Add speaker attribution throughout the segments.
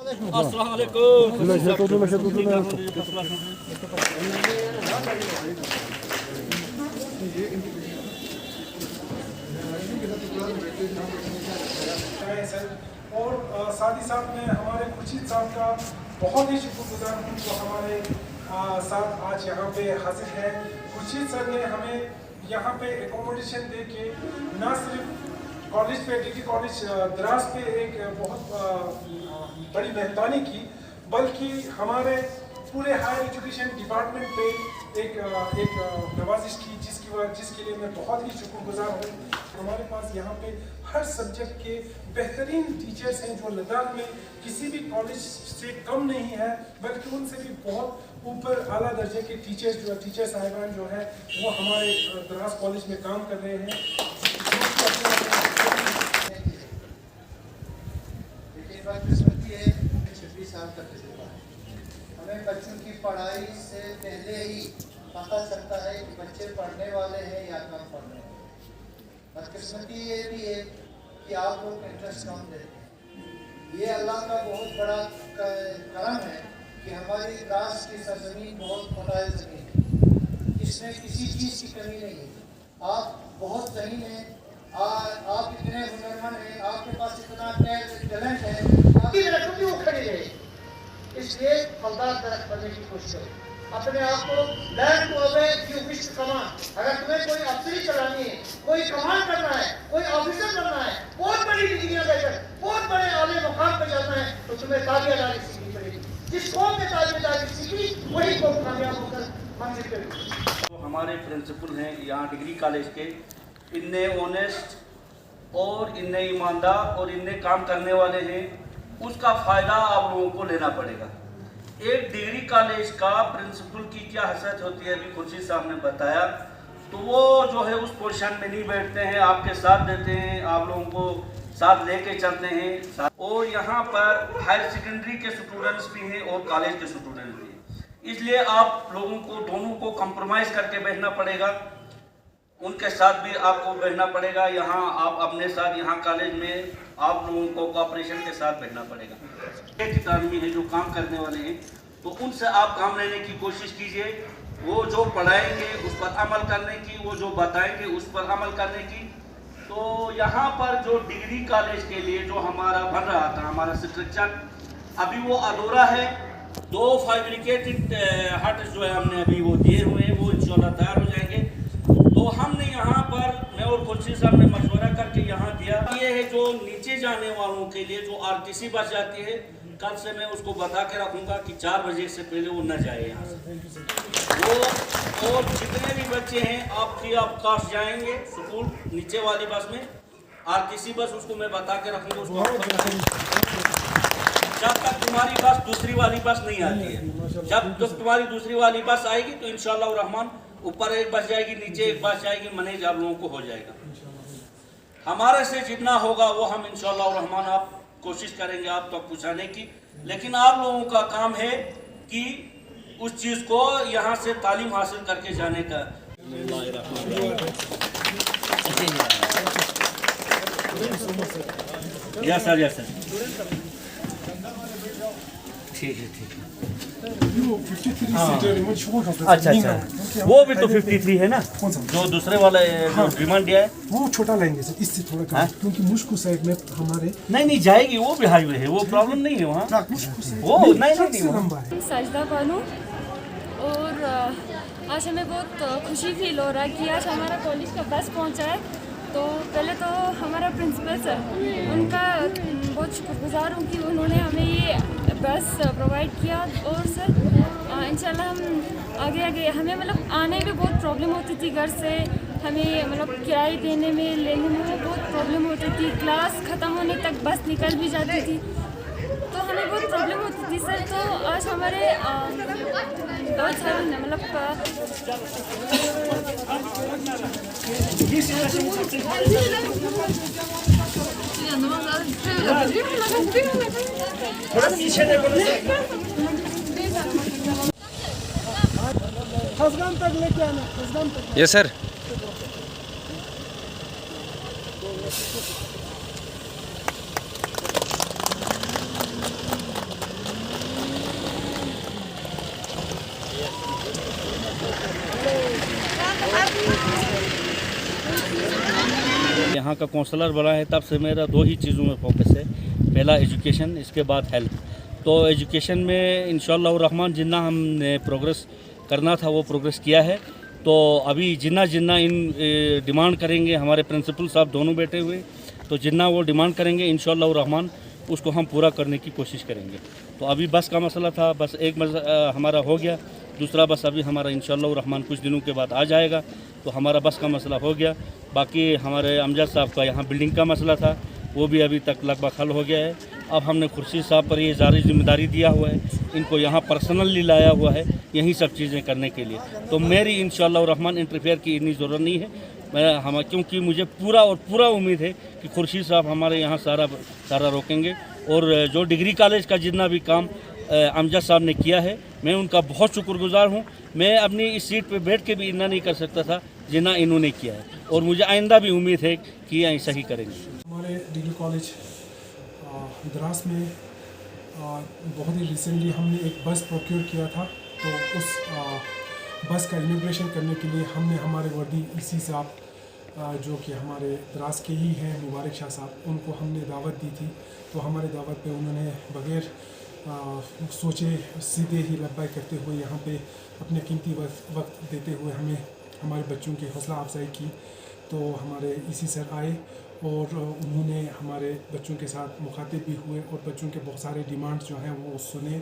Speaker 1: अस्सलाम वालेकुम।
Speaker 2: और साथ ही साथ मैं हमारे खुर्शीद साहब का बहुत ही शुक्रगुजार हूँ जो हमारे साथ आज यहाँ पे हाजिर हैं। खुर्शीद सर ने हमें यहाँ पे एकोमोडेशन दे के न सिर्फ कॉलेज पे डिग्री कॉलेज द्रास पे एक बहुत बड़ी मेहरबानी की, बल्कि हमारे पूरे हायर एजुकेशन डिपार्टमेंट पे एक नवाजिश की जिसके लिए मैं बहुत ही शुक्रगुजार हूँ। हमारे पास यहाँ पे हर सब्जेक्ट के बेहतरीन टीचर्स हैं जो लद्दाख में किसी भी कॉलेज से कम नहीं है, बल्कि उनसे भी बहुत ऊपर आला दर्जे के टीचर साहिबान जो है वो हमारे द्रास कॉलेज में काम कर रहे हैं।
Speaker 3: हमें बच्चों की पढ़ाई से पहले ही पता चलता है कि बच्चे पढ़ने वाले हैं या कम पढ़ने वाले। बदकिस्मती ये भी है कि आप लोग इंटरेस्ट कम देते हैं। ये अल्लाह का बहुत बड़ा करम है कि हमारी द्रास की सरजमीन बहुत फर्टाइल ज़मीन है, इसमें किसी चीज़ की कमी नहीं है। आप बहुत ज़हीन हैं, आप इतने हुनरमंद हैं, आपके पास इतना टैलेंट है, आपकी लड़कों की वो खड़ी रहे। इसलिए फलदार दरख्त बनने की कोशिश करें। अपने आप को learn to obey you wish to command. अगर तुम्हें कोई अफसरी चलानी है, कोई कमांड करना है, कोई ऑफिसर बनना है, बहुत बड़ी डिग्रियां लेकर बहुत बड़े आले मुकाम पर जाना है, तो तुम्हें ताबेदारी सीखनी पड़ेगी। जिस कौम ने ताबेदारी सीखी वही कौम कामयाब होकर मंजिल पे।
Speaker 1: तो हमारे प्रिंसिपल हैं यहाँ डिग्री कॉलेज के, इनने ऑनेस्ट और इनने ईमानदार और इनने काम करने वाले हैं, उसका फ़ायदा आप लोगों को लेना पड़ेगा। एक डिग्री कॉलेज का प्रिंसिपल की क्या हैसियत होती है, अभी खुर्शीद साहब ने बताया, तो वो जो है उस पोजीशन में नहीं बैठते हैं, आपके साथ देते हैं, आप लोगों को साथ लेके चलते हैं। और यहाँ पर हायर सेकेंडरी के स्टूडेंट्स भी हैं और कॉलेज के स्टूडेंट्स भी हैं, इसलिए आप लोगों को दोनों को कंप्रोमाइज़ करके बैठना पड़ेगा। उनके साथ भी आपको बैठना पड़ेगा। यहाँ आप अपने साथ यहाँ कॉलेज में आप लोगों को कोऑपरेशन के साथ बैठना पड़ेगा। एक आदमी है जो काम करने वाले हैं, तो उनसे आप काम लेने की कोशिश कीजिए। वो जो पढ़ाएंगे उस पर अमल करने की, वो जो बताएंगे उस पर अमल करने की। तो यहाँ पर जो डिग्री कॉलेज के लिए जो हमारा बन रहा था, हमारा स्ट्रक्चर अभी वो अधूरा है। 2 फैब्रिकेटेड हट जो है हमने अभी वो दिए हुए हैं, वो इंशाल्लाह तैयार हो जाएंगे। तो हमने यहाँ पर मैं और खुर्शीद साहब ने मशवरा करके यहाँ दिया। ये है जो नीचे जाने वालों के लिए जो आरटीसी बस जाती है, कल से मैं उसको बता के रखूँगा कि 4 बजे से पहले वो न जाए यहाँ से। वो और जितने भी बच्चे हैं आप फ्री ऑफ कॉस्ट जाएंगे स्कूल नीचे वाली बस में, आरटीसी बस उसको मैं बता के रखूँगा उसको। जब तक तुम्हारी बस दूसरी वाली बस नहीं आती है, जब तुम्हारी दूसरी वाली बस आएगी तो इंशाअल्लाह रहमान ऊपर एक बस जाएगी, नीचे एक बस जाएगी, मैनेज आप लोगों को हो जाएगा। हमारे से जितना होगा वो हम इंशाअल्लाह रहमान आप कोशिश करेंगे आप तक पहुँचाने की, लेकिन आप लोगों का काम है कि उस चीज़ को यहाँ से तालीम हासिल करके जाने का। यस सर, यस सर, ठीक है, ठीक है। अच्छा अच्छा, वो भी तो 53 है ना, जो दूसरे वाला जो डिमांड दिया है
Speaker 2: वो छोटा लेंगे सर, इससे थोड़ा कम, क्योंकि मुश्किल साइड में हमारे
Speaker 1: नहीं जाएगी, वो भी हाईवे है, वो प्रॉब्लम नहीं है वहाँ, वो नहीं लंबा है।
Speaker 4: साजिदा बानू, और आज हमें बहुत खुशी फील हो रहा है कि आज हमारा कॉलेज का बस पहुँचा है। तो पहले तो हमारा प्रिंसिपल सर, उनका बहुत शुक्रगुजार हूँ कि उन्होंने हमें ये बस प्रोवाइड किया। और सर इंशाल्लाह हम आगे हमें मतलब आने में बहुत प्रॉब्लम होती थी, घर से हमें मतलब किराए देने में लेने में वो बहुत प्रॉब्लम होती थी। क्लास ख़त्म होने तक बस निकल भी जाती थी, तो हमें बहुत प्रॉब्लम होती थी सर। तो आज हमारे बहुत सारे मतलब
Speaker 2: खसगान तक लेके आना, खसगान तक।
Speaker 5: Yes sir.
Speaker 1: यहाँ का काउंसलर बना है तब से मेरा 2 ही चीज़ों में फोकस है, पहला एजुकेशन, इसके बाद हेल्थ। तो एजुकेशन में इंशाअल्लाह रहमान जितना हमने प्रोग्रेस करना था वो प्रोग्रेस किया है। तो अभी जितना जितना इन डिमांड करेंगे, हमारे प्रिंसिपल साहब दोनों बैठे हुए, तो जितना वो डिमांड करेंगे इंशाअल्लाह रहमान उसको हम पूरा करने की कोशिश करेंगे। तो अभी बस का मसला था, बस एक हमारा हो गया, दूसरा बस अभी हमारा इंशाअल्लाह रहमान कुछ दिनों के बाद आ जाएगा, तो हमारा बस का मसला हो गया। बाकी हमारे अमजद साहब का यहाँ बिल्डिंग का मसला था, वो भी अभी तक लगभग हल हो गया है। अब हमने खुर्शीद साहब पर ये ज़ारी जिम्मेदारी दिया हुआ है, इनको यहाँ पर्सनली लाया हुआ है यही सब चीज़ें करने के लिए। तो मेरी इंशाअल्लाह रहमान इंटरफेयर की इतनी ज़रूरत नहीं है, क्योंकि मुझे पूरा उम्मीद है कि खुर्शीद साहब हमारे यहाँ सारा रोकेंगे। और जो डिग्री कॉलेज का जितना भी काम अमजद साहब ने किया है, मैं उनका बहुत शुक्रगुजार हूँ। मैं अपनी इस सीट पे बैठ के भी इतना नहीं कर सकता था जितना इन्होंने किया है, और मुझे आइंदा भी उम्मीद है कि ऐसा ही करेंगे।
Speaker 2: हमारे डिग्री कॉलेज द्रास में बहुत ही रिसेंटली हमने एक बस प्रोक्योर किया था, तो उस बस का इनॉग्रेशन करने के लिए हमने हमारे वर्दी इसी साहब जो कि हमारे द्रास के ही हैं, मुबारक शाह साहब, उनको हमने दावत दी थी। तो हमारे दावत पे उन्होंने बग़ैर सोचे सीधे ही लब्बाई करते हुए यहाँ पे अपने कीमती वक्त देते हुए हमें हमारे बच्चों की हौसला अफजाई की। तो हमारे इसी सर आए और उन्होंने हमारे बच्चों के साथ मुखातिब भी हुए और बच्चों के बहुत सारे डिमांड्स जो हैं वो सुने,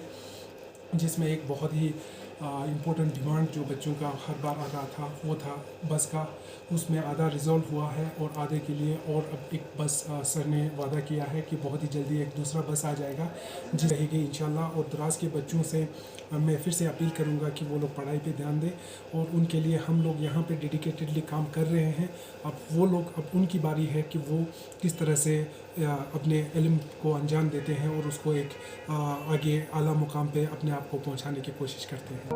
Speaker 2: जिसमें एक बहुत ही इम्पोर्टेंट डिमांड जो बच्चों का हर बार आ रहा था वो था बस का। उसमें आधा रिजॉल्व हुआ है और आधे के लिए और अब एक बस सर ने वादा किया है कि बहुत ही जल्दी एक दूसरा बस आ जाएगा जी रहेगी इंशाल्लाह। और द्रास के बच्चों से मैं फिर से अपील करूंगा कि वो लोग पढ़ाई पे ध्यान दें, और उनके लिए हम लोग यहाँ पे डेडिकेटेडली काम कर रहे हैं। अब उनकी बारी है कि वो किस तरह से अपने इल्म को अंजाम देते हैं और उसको एक आगे आला मुकाम पे अपने आप को पहुँचाने की कोशिश करते हैं।